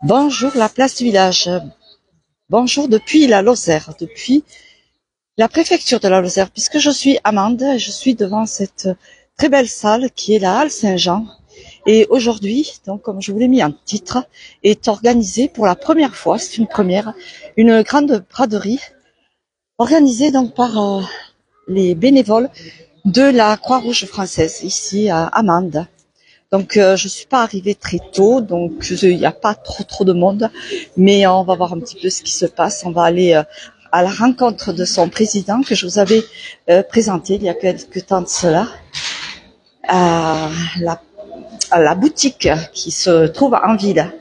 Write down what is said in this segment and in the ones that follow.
Bonjour la place du village. Bonjour depuis la Lozère, depuis la préfecture de la Lozère, puisque je suis Amande et je suis devant cette très belle salle qui est la Halle Saint-Jean. Et aujourd'hui, donc comme je vous l'ai mis en titre, est organisée pour la première fois, c'est une première, une grande braderie organisée donc par les bénévoles de la Croix-Rouge française ici à Amande. Donc je suis pas arrivée très tôt, donc il n'y a pas trop de monde, mais on va voir un petit peu ce qui se passe. On va aller à la rencontre de son président que je vous avais présenté il y a quelques temps de cela, à la boutique qui se trouve en ville.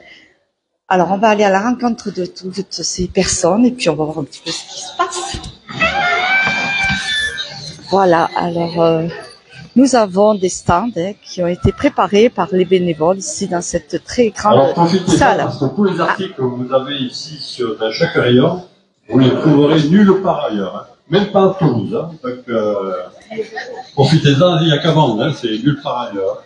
Alors on va aller à la rencontre de toutes ces personnes et puis on va voir un petit peu ce qui se passe. Voilà, alors nous avons des stands qui ont été préparés par les bénévoles ici dans cette très grande salle. Parce que tous les articles que vous avez ici dans chaque rayon, vous les trouverez nulle part ailleurs, hein. Même pas à Toulouse. Hein. Donc profitez-en, il n'y a qu'à vendre, hein. C'est nulle part ailleurs.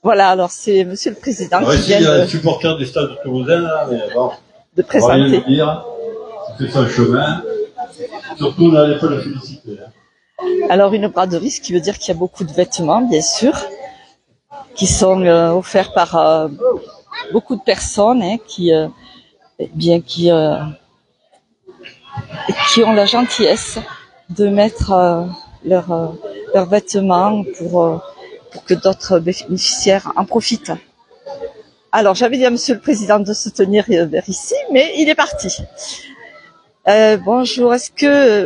Voilà, alors c'est Monsieur le Président qui vient il y a un supporter du stade toulousain, là, mais bon, de présenter. On va rien dire, c'est son chemin. Surtout, n'allez pas le féliciter. Hein. Alors une braderie, ce qui veut dire qu'il y a beaucoup de vêtements, bien sûr, qui sont offerts par beaucoup de personnes hein, qui ont la gentillesse de mettre leurs vêtements pour que d'autres bénéficiaires en profitent. Alors j'avais dit à Monsieur le Président de se tenir vers ici, mais il est parti. Bonjour,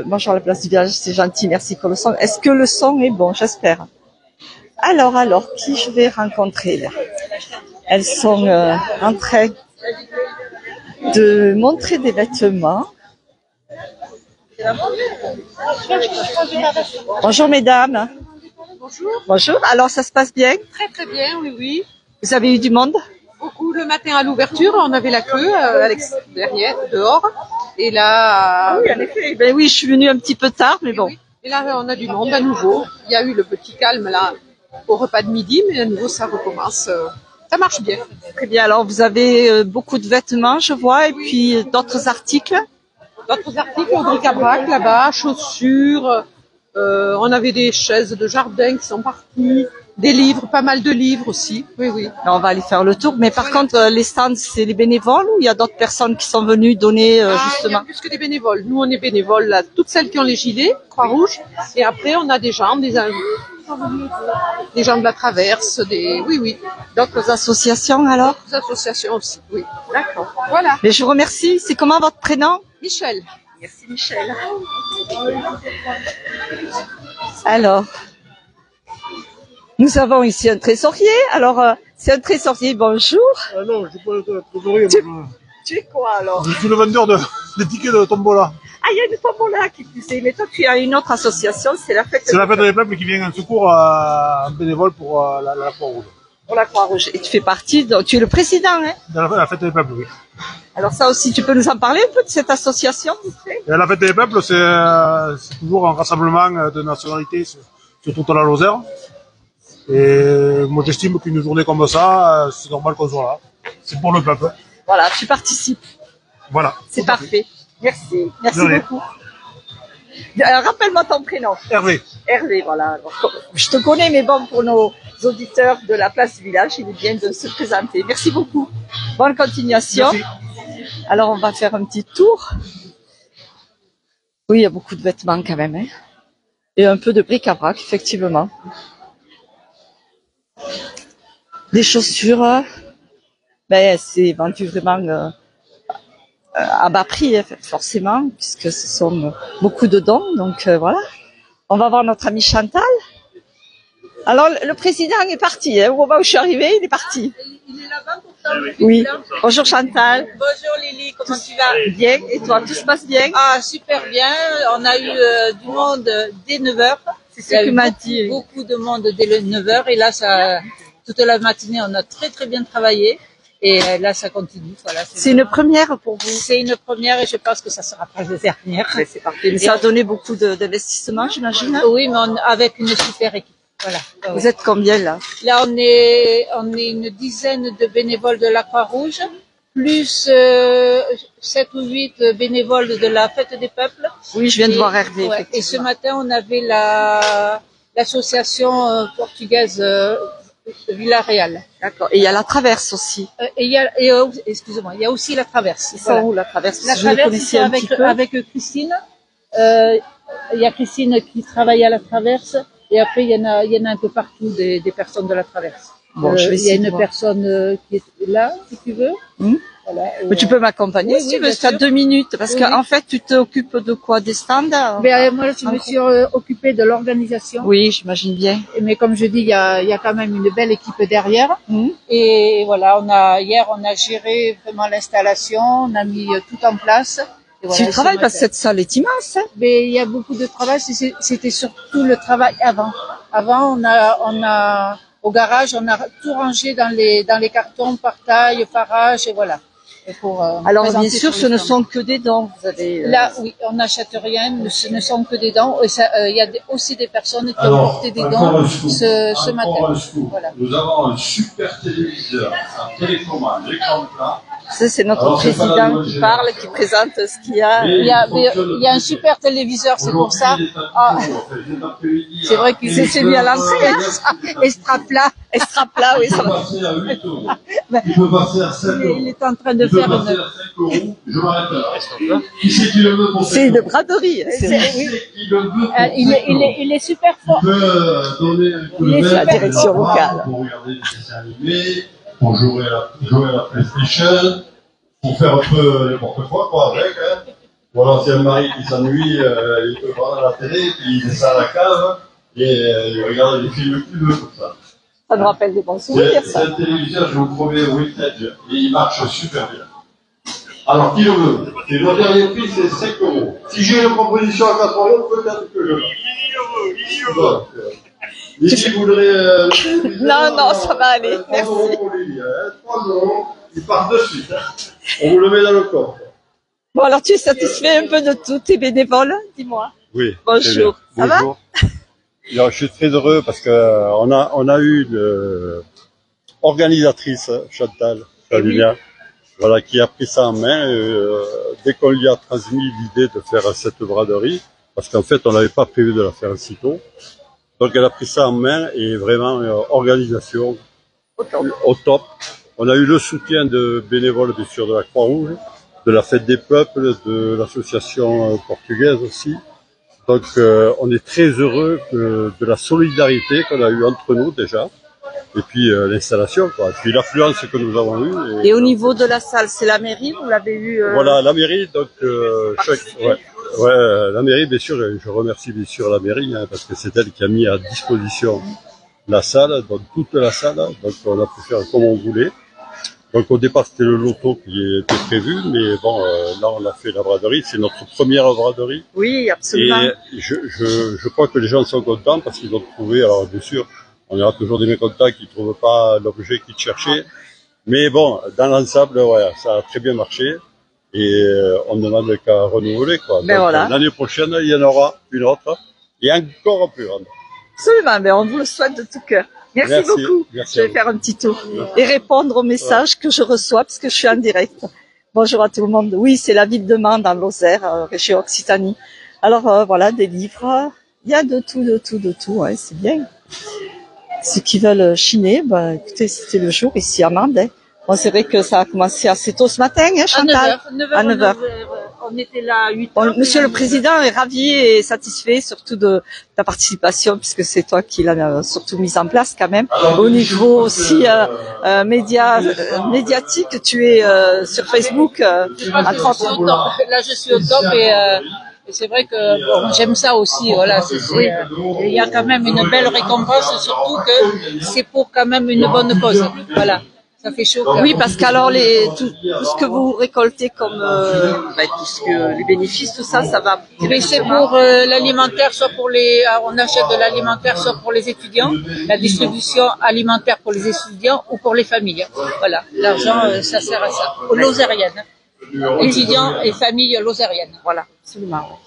bonjour à la place du village, c'est gentil, merci pour le son. Est-ce que le son est bon, j'espère. Alors, qui je vais rencontrer là? Elles sont en train de montrer des vêtements. Bonjour mesdames. Bonjour. Bonjour, alors ça se passe bien? Très bien, oui. Vous avez eu du monde? Beaucoup le matin à l'ouverture, on avait la queue à l'extérieur, dehors. Et là... oui, en effet. Ben oui, je suis venue un petit peu tard, mais bon. Oui. Et là, on a du monde à nouveau. Il y a eu le petit calme là au repas de midi, mais à nouveau, ça recommence. Ça marche bien. Très bien. Alors, vous avez beaucoup de vêtements, je vois, et puis d'autres articles? D'autres articles au bric-à-brac là-bas, chaussures. On avait des chaises de jardin qui sont parties. Des livres, pas mal de livres aussi. Oui. On va aller faire le tour. Mais par contre, les stands, c'est les bénévoles ou il y a d'autres personnes qui sont venues donner justement? Il y a plus que des bénévoles. Nous, on est bénévoles là, toutes celles qui ont les gilets Croix-Rouge. Et après, on a des gens, des gens de la Traverse, oui. D'autres associations alors? Des associations aussi, oui. D'accord. Voilà. Mais je vous remercie. C'est comment votre prénom? Michel. Merci Michel. Alors. Nous avons ici un trésorier. Alors, c'est un trésorier, bonjour. Non, je peux pas trésorier. Tu es quoi alors? Je suis le vendeur des tickets de tombola. Ah, il y a une tombola qui plus. Mais toi, tu as une autre association, c'est la fête. C'est la fête des peuples qui vient en secours en bénévole pour la Croix-Rouge. Pour la Croix-Rouge. Et tu fais partie, tu es le président, hein? De la fête des peuples, oui. Alors ça aussi, tu peux nous en parler un peu de cette association? Et la fête des peuples, c'est toujours un rassemblement de nationalités sur toute la Lozère. Et moi, j'estime qu'une journée comme ça, c'est normal qu'on soit là. C'est pour le peuple. Voilà, tu participes. Voilà. C'est parfait. Merci beaucoup. Rappelle-moi ton prénom. Hervé. Hervé, voilà. Alors, je te connais, mais bon, pour nos auditeurs de la place du village, il est bien de se présenter. Merci beaucoup. Bonne continuation. Merci. Alors, on va faire un petit tour. Oui, il y a beaucoup de vêtements quand même, hein. Et un peu de bric-à-brac, effectivement. Des chaussures, ben c'est vendu vraiment à bas prix, forcément, puisque ce sont beaucoup de dons. Donc voilà. On va voir notre ami Chantal. Alors le président est parti, hein. Au moment où je suis arrivée, il est parti. Il est là-bas pour ça. Oui. Bonjour Chantal. Bonjour Lily, comment tu vas? Bien. Et toi, tout se passe bien? Ah, super bien. On a eu du monde dès 9h. C'est ce que m'a dit. Beaucoup de monde dès 9h. Et là, toute la matinée, on a très bien travaillé. Et là, ça continue. Voilà, c'est une première pour vous? C'est une première et je pense que ça sera pas la dernière. C'est parfait. Mais ça a donné beaucoup d'investissement, j'imagine? Oui, mais avec une super équipe. Voilà. Vous êtes combien là? Là, on est une dizaine de bénévoles de la Croix-Rouge, plus 7 ou 8 bénévoles de la Fête des Peuples. Oui, je viens de voir Hervé. Ouais, et ce matin, on avait l'association portugaise Villarreal. D'accord. Et il y a la traverse aussi. Et excusez-moi, il y a aussi la traverse. Ils sont où la traverse? La Je les traverse, connaissais c'est un petit peu. avec Christine. Il y a Christine qui travaille à la traverse. Et après, il y en a un peu partout des personnes de la traverse. Bon, je vais il y a essayer de une voir. personne qui est là, si tu veux. Voilà. Mais tu peux m'accompagner Oui, si oui, tu veux, bien c'est à sûr. 2 minutes. Parce Oui, qu'en fait, tu t'occupes de quoi? Des stands? Moi, je me suis occupée de l'organisation. Oui, j'imagine bien. Mais comme je dis, il y a quand même une belle équipe derrière. Mhm. Et voilà, hier, on a géré vraiment l'installation, on a mis tout en place. Et voilà, Tu travailles parce que cette salle est immense. Hein? Mais il y a beaucoup de travail, c'était surtout le travail avant. Avant, on a, au garage, on a tout rangé dans les cartons par taille, par âge, et voilà. Et pour, Alors, bien présenter sûr, sur ce le ne stand. sont que des dons. Vous avez, Là, oui, on n'achète rien, ce ne sont que des dons. Et il y a aussi des personnes qui ont Alors, porté des encore dons un scoop, ce matin. encore un scoop. Voilà. Nous avons un super téléviseur, un télécommande, l'écran plat. Ça, c'est notre Alors, c'est pas la président nouvelle qui génération. parle, qui présente ce qu'il y a. Mais Il y a un super téléviseur, c'est pour ça. C'est vrai que c'est mis à l'entrée, hein. Extra plat. Extra plat, oui, Il ça peut va. passer à 8 euros. Il peut passer à 7 euros. Il est en train de Il peut faire passer une... à 5 euros. Je m'arrête là. Qui c'est qui le veut pour 5 C'est une euros? braderie. Qui c'est qui le veut pour 5 Il est super fort. On peut donner un coup de Il est main la direction pour locale. pour regarder des dessins animés, pour jouer à la PlayStation, pour faire un peu n'importe quoi avec. Hein. Voilà, si un mari qui s'ennuie, il peut prendre la télé, puis il met ça à la cave, et il regarde les films qu'il veut, comme ça. Ça me rappelle des bons souvenirs, C'est ça. un téléviseur, je vous promets, vintage, et il marche super bien. Alors, qui le veut? Et le dernier prix, c'est 5 euros. Si j'ai une proposition à 4 euros, peut-être que je le vends. Lily voudrait... Non, ça va aller, 3 merci. euros pour Lily, hein. 3 euros, il part de suite. Hein. On vous le met dans le coffre. Bon, alors tu es satisfait un peu de tous tes bénévoles? Dis-moi. Oui. Bonjour. Ça va? Bonjour. Alors, je suis très heureux parce que on a eu une organisatrice, Chantal Fallunia, voilà, qui a pris ça en main. Dès qu'on lui a transmis l'idée de faire cette braderie, parce qu'en fait, on n'avait pas prévu de la faire aussitôt. Donc, elle a pris ça en main et vraiment, organisation au top. On a eu le soutien de bénévoles, bien sûr, de la Croix-Rouge, de la Fête des Peuples, de l'association portugaise aussi. Donc, on est très heureux de la solidarité qu'on a eue entre nous déjà, et puis l'installation, quoi. Et puis l'affluence que nous avons eue. Et au niveau de la salle, c'est la mairie, vous l'avez eu Voilà, la mairie, donc la mairie, bien sûr, je remercie bien sûr la mairie, hein, parce que c'est elle qui a mis à disposition la salle, donc toute la salle, donc on a pu faire comme on voulait. Donc au départ c'était le loto qui était prévu, mais bon, là on a fait la braderie, c'est notre première braderie. Oui, absolument. Et je crois que les gens sont contents parce qu'ils ont trouvé, alors bien sûr, on aura toujours des mécontents qui ne trouvent pas l'objet qu'ils cherchaient, mais bon, dans l'ensemble, ouais, ça a très bien marché et on ne demande qu'à renouveler, quoi. Ben donc, voilà. L'année prochaine, il y en aura une autre et encore plus grande. Absolument, mais on vous le souhaite de tout cœur. Merci beaucoup. Merci Je à vais vous. faire un petit tour et répondre aux messages que je reçois parce que je suis en direct. Bonjour à tout le monde. Oui, c'est la ville de Mende dans Lozère, région Occitanie. Alors voilà, des livres. Il y a de tout. Ouais, c'est bien. Ceux qui veulent chiner, bah, écoutez, c'était le jour ici à Mende. Hein. Bon, c'est vrai que ça a commencé assez tôt ce matin, hein, Chantal. À 9 heures. On était là à 8 Bon, heures. Monsieur le Président est ravi et satisfait surtout de ta participation puisque c'est toi qui l'as surtout mise en place quand même. Au niveau aussi médiatique, tu es sur Facebook entre autres. Là, je suis au top et c'est vrai que bon, j'aime ça aussi. Voilà, il y a quand même une belle récompense, surtout que c'est pour quand même une bonne cause. Voilà. Ça fait chaud. Oui, parce qu'alors tout ce que vous récoltez comme tout ce que les bénéfices, tout ça, ça va. Mais c'est pour l'alimentaire, soit pour on achète de l'alimentaire, soit pour les étudiants, la distribution alimentaire pour les étudiants ou pour les familles. Voilà, l'argent, ça sert à ça. Aux lozériennes, étudiants et familles lozériennes. Voilà, absolument.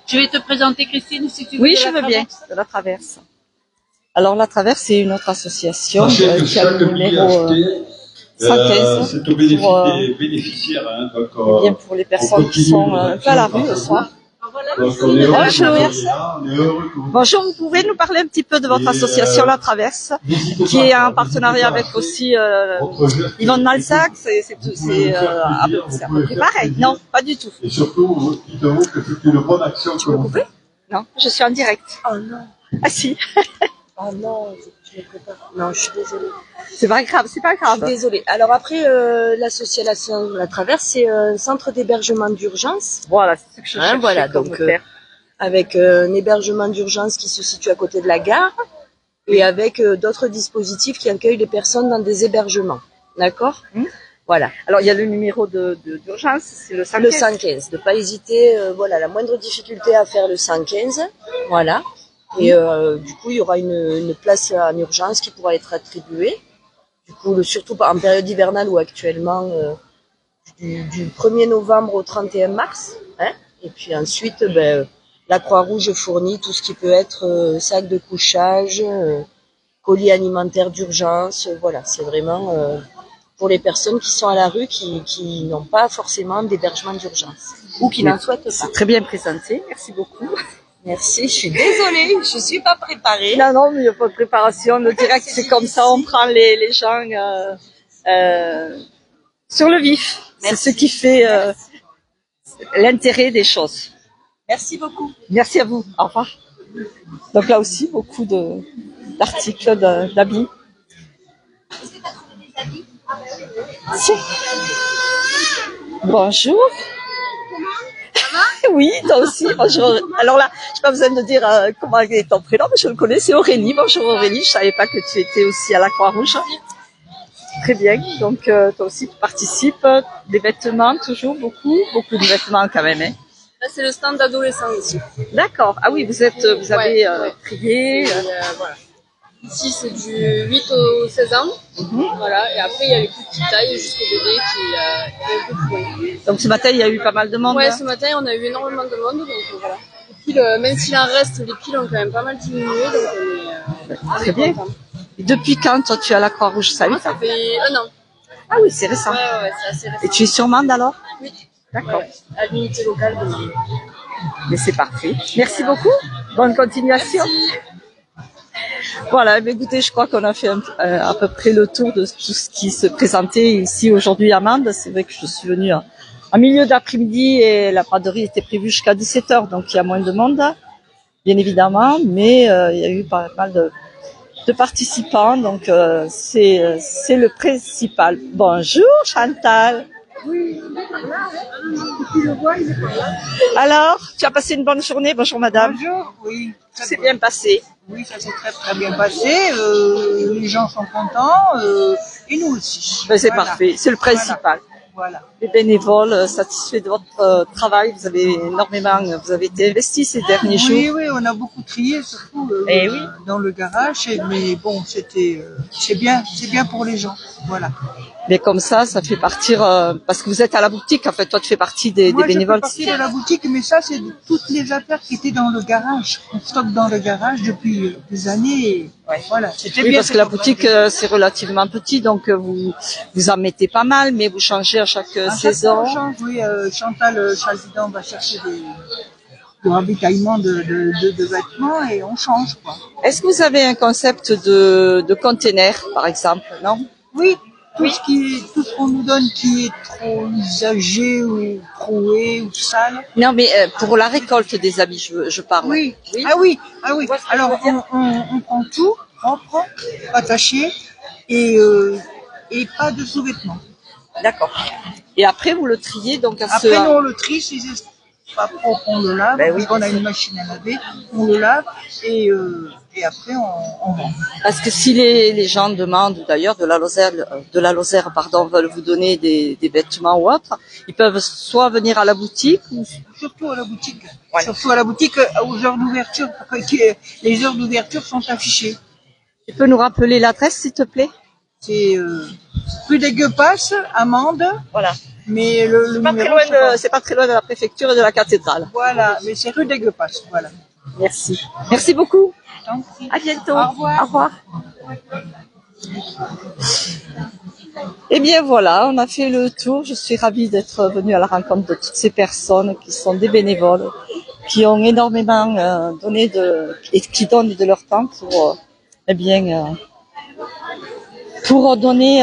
Je vais te présenter Christine, si tu veux. Oui, je veux bien, de la traverse. Alors la Traverse, c'est une autre association Sachez que qui a chaque le billet numéro acheté, 115 c'est au bénéficiaire. Hein, donc, bien pour les personnes qui sont un peu à la rue le soir. Donc, on est heureux Bonjour. que vous soyez là, on est heureux que vous- Bonjour, vous pouvez nous parler un petit peu de votre association La Traverse, qui est en partenariat avec aussi Votre geste, Yvonne Malsac, c'est à peu près pareil. Non, pas du tout. Et surtout, dites-vous que c'est une bonne action que vous faites. Non, je suis en direct. Oh non, Ah si, oh non, je me prépare. Non, je suis désolée. c'est pas grave, c'est pas Je grave. suis désolée. Alors après, l'association La Traverse, c'est un centre d'hébergement d'urgence. Voilà, c'est ce que je cherchais Voilà, comme donc terme. avec un hébergement d'urgence qui se situe à côté de la gare et avec d'autres dispositifs qui accueillent les personnes dans des hébergements. D'accord. Voilà. Alors il y a le numéro d'urgence, c'est le 115. Le 115. Ne pas hésiter, voilà, la moindre difficulté à faire le 115. Voilà. Et du coup, il y aura une place en urgence qui pourra être attribuée. Du coup, surtout en période hivernale ou actuellement, du 1er novembre au 31 mars. Hein. Et puis ensuite, la Croix-Rouge fournit tout ce qui peut être sac de couchage, colis alimentaires d'urgence. Voilà, c'est vraiment pour les personnes qui sont à la rue, qui n'ont pas forcément d'hébergement d'urgence ou qui n'en souhaitent pas. C'est très bien présenté, merci beaucoup. Merci, je suis désolée, je suis pas préparée. Non, non, mais il n'y a pas de préparation. Le direct, c'est comme ça, on prend les gens sur le vif. C'est ce qui fait l'intérêt des choses. Merci beaucoup. Merci à vous. Au revoir. Donc là aussi, beaucoup d'articles, d'habits. Si. Bonjour. Oui, toi aussi. Bonjour. Alors là, je n'ai pas besoin de dire comment est ton prénom, mais je le connais, c'est Aurélie. Bonjour Aurélie, je savais pas que tu étais aussi à la Croix-Rouge. Très bien. Donc toi aussi tu participes. Des vêtements, toujours beaucoup de vêtements quand même. Hein. Là, c'est le stand d'adolescents ici. D'accord. Ah oui, vous avez trié. Voilà. Ici, c'est du 8 au 16 ans. Voilà. Et après, il y a les plus petites tailles jusqu'au bébé qui est un peu plus loin. Donc ce matin, il y a eu pas mal de monde. Ouais, hein. ce matin, on a eu énormément de monde. Donc voilà. Les piles, même s'il en reste, les piles ont quand même pas mal diminué. Donc on Très est bien. content. Et depuis quand toi tu es à la Croix-Rouge, ça Moi, ça fait 1 an. Ah oui, c'est récent. Ouais, c'est assez récent. Et tu es sur Mende alors? Oui. D'accord. Ouais, à l'unité locale de Mende. Mais c'est parfait. Merci beaucoup. Bonne continuation. Voilà, mais écoutez, je crois qu'on a fait à peu près le tour de tout ce qui se présentait ici aujourd'hui à Mende. C'est vrai que je suis venue en milieu d'après-midi et la braderie était prévue jusqu'à 17h, donc il y a moins de monde, bien évidemment, mais il y a eu pas mal de participants, donc c'est le principal. Bonjour Chantal. Oui. Alors, tu as passé une bonne journée? Bonjour madame. Bonjour, oui. C'est bien passé. Oui, ça s'est très très bien passé. Les gens sont contents et nous aussi. Ben, c'est Voilà. parfait, c'est le principal. Voilà. Les bénévoles satisfaits de votre travail, vous avez été investis ces derniers jours. Oui, oui, on a beaucoup trié, surtout Eh oui. dans le garage. Mais bon, c'est bien pour les gens. Voilà. Mais comme ça fait partir, parce que vous êtes à la boutique, en fait, toi tu fais partie des Moi, bénévoles. je fais partie de la boutique, mais ça, c'est de toutes les affaires qui étaient dans le garage. On stocke dans le garage depuis des années. Et voilà, c'était Oui, bien. parce que la boutique, c'est relativement petit, donc vous en mettez pas mal, mais vous changez à chaque À chaque saison. fois, on change, oui. Chantal Chaldidan va chercher du ravitaillement de vêtements et on change, quoi. Est-ce que vous avez un concept de container, par exemple, non? Oui, tout ce qu'on nous donne qui est trop usagé ou troué ou sale. Non, mais pour la récolte des habits, je parle. Oui. Oui. Ah oui. vois ce que Alors je veux dire on prend tout propre, attaché et pas de sous-vêtements. D'accord. Et après, vous le triez donc à Après, nous, on le trie, si c'est pas propre, on le lave. Ben oui, on a une machine à laver, on le lave et après on vend. Parce que si les gens demandent, d'ailleurs, de la Lozère, veulent vous donner des vêtements ou autre, ils peuvent soit venir à la boutique ou... Surtout à la boutique. Ouais. Surtout à la boutique aux heures d'ouverture. Les heures d'ouverture sont affichées. Tu peux nous rappeler l'adresse, s'il te plaît? C'est rue des Guepasses, Amande. Voilà. Mais le numéro, C'est pas très loin de la préfecture et de la cathédrale. Voilà, mais c'est rue des Guepasses, voilà. Merci. Merci beaucoup. t'en prie. À bientôt. Au revoir. Au revoir. Eh bien voilà, on a fait le tour. Je suis ravie d'être venue à la rencontre de toutes ces personnes qui sont des bénévoles, qui ont énormément donné et qui donnent de leur temps pour, pour donner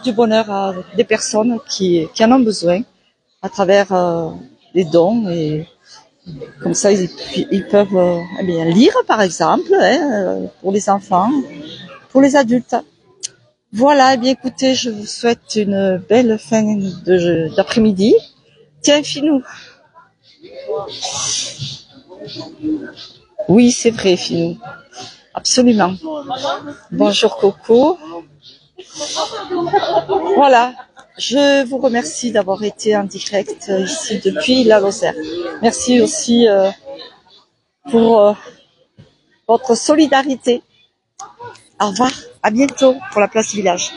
du bonheur à des personnes qui en ont besoin à travers les dons, et comme ça ils peuvent lire par exemple, pour les enfants, pour les adultes. Voilà, eh bien écoutez, je vous souhaite une belle fin d'après-midi. Tiens, Finou. Oui, c'est vrai, Finou. Absolument. Bonjour, Coco. Voilà, je vous remercie d'avoir été en direct ici depuis la Lozère. Merci aussi pour votre solidarité. Au revoir, à bientôt pour la place Village.